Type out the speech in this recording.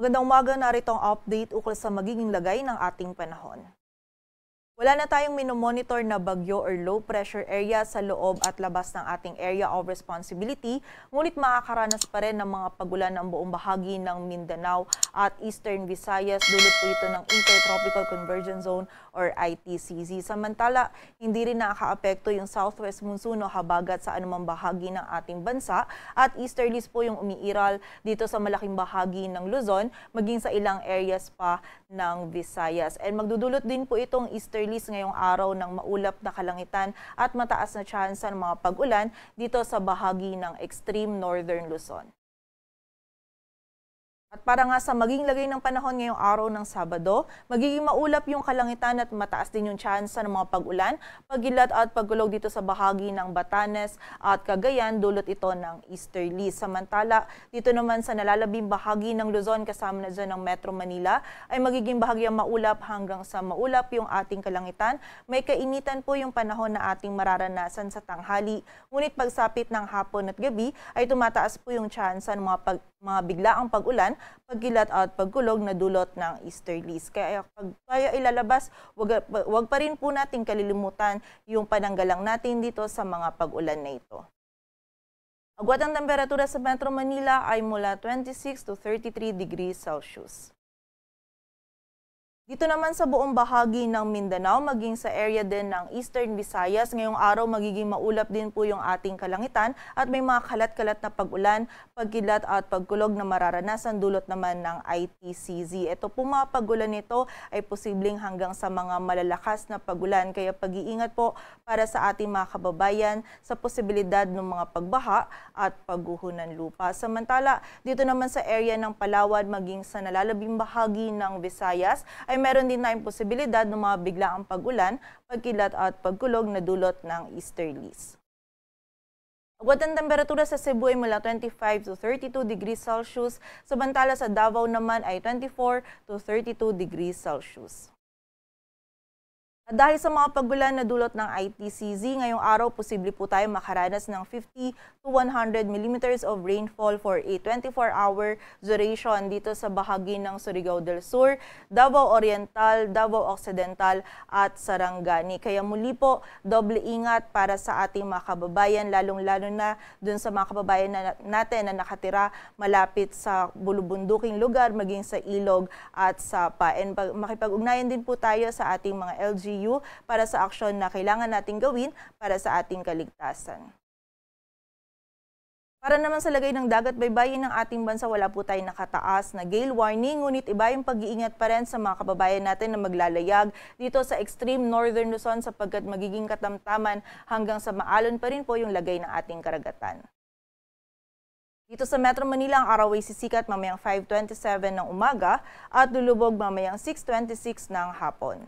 Magandang umaga, narito ang update ukol sa magiging lagay ng ating panahon. Wala na tayong minomonitor na bagyo or low pressure area sa loob at labas ng ating area of responsibility, ngunit makakaranas pa rin ng mga pagulan ng buong bahagi ng Mindanao at Eastern Visayas dulot po ito ng Intertropical Convergence Zone or ITCZ. Samantala, hindi rin nakakaapekto yung southwest monsoon o habagat sa anumang bahagi ng ating bansa at easterlies po yung umiiral dito sa malaking bahagi ng Luzon, maging sa ilang areas pa ng Visayas. And magdudulot din po itong easterlies ngayong araw ng maulap na kalangitan at mataas na tsansa ng mga pag-ulan dito sa bahagi ng extreme northern Luzon. At para nga sa maging lagay ng panahon ngayong araw ng Sabado, magiging maulap yung kalangitan at mataas din yung tsansa ng mga pag-ulan, paggilat at pagkulog dito sa bahagi ng Batanes at Cagayan, dulot ito ng easterlies. Samantala, dito naman sa nalalabing bahagi ng Luzon kasama na dyan ng Metro Manila, ay magiging bahagyang maulap hanggang sa maulap yung ating kalangitan. May kainitan po yung panahon na ating mararanasan sa tanghali, ngunit pagsapit ng hapon at gabi ay tumataas po yung tsansa ng mga biglaang pag-ulan, pagkilat at pagkulog na dulot ng easterlies. Kaya pag tayo ilalabas, wag pa rin po natin kalilimutan yung pananggalang natin dito sa mga pag-ulan na ito. Agwat ang temperatura sa Metro Manila ay mula 26 to 33 degrees Celsius. Dito naman sa buong bahagi ng Mindanao, maging sa area din ng Eastern Visayas, ngayong araw magiging maulap din po yung ating kalangitan at may mga kalat-kalat na pag-ulan, pagkilat at pagkulog na mararanasan dulot naman ng ITCZ. Ito po mga pag-ulan nito ay posibleng hanggang sa mga malalakas na pag-ulan, kaya pag-iingat po para sa ating mga kababayan sa posibilidad ng mga pagbaha at pagguho ng lupa. Samantala, dito naman sa area ng Palawan, maging sa nalalabing bahagi ng Visayas, ay meron din tayong posibilidad ng mga biglaang pag-ulan, pagkilat at pagkulog na dulot ng easterlies. Agwat ang temperatura sa Cebu ay mula 25 to 32 degrees Celsius, samantala sa Davao naman ay 24 to 32 degrees Celsius. At dahil sa mga pag-ulan na dulot ng ITCZ, ngayong araw posible po tayo makaranas ng 50 to 100 millimeters of rainfall for a 24-hour duration dito sa bahagi ng Surigao del Sur, Davao Oriental, Davao Occidental at Sarangani. Kaya muli po, doble ingat para sa ating mga kababayan, lalong-lalo na dun sa mga kababayan natin na nakatira malapit sa bulubunduking lugar, maging sa ilog at sapa. And makipag-ugnayan din po tayo sa ating mga LGU para sa aksyon na kailangan nating gawin para sa ating kaligtasan. Para naman sa lagay ng dagat baybayin ng ating bansa, wala po tayong nakataas na gale warning, ngunit iba yung pag-iingat pa rin sa mga kababayan natin na maglalayag dito sa extreme northern Luzon sapagkat magiging katamtaman hanggang sa maalon pa rin po yung lagay ng ating karagatan. Dito sa Metro Manila, ang araw ay sisikat mamayang 5:27 ng umaga at lulubog mamayang 6:26 ng hapon.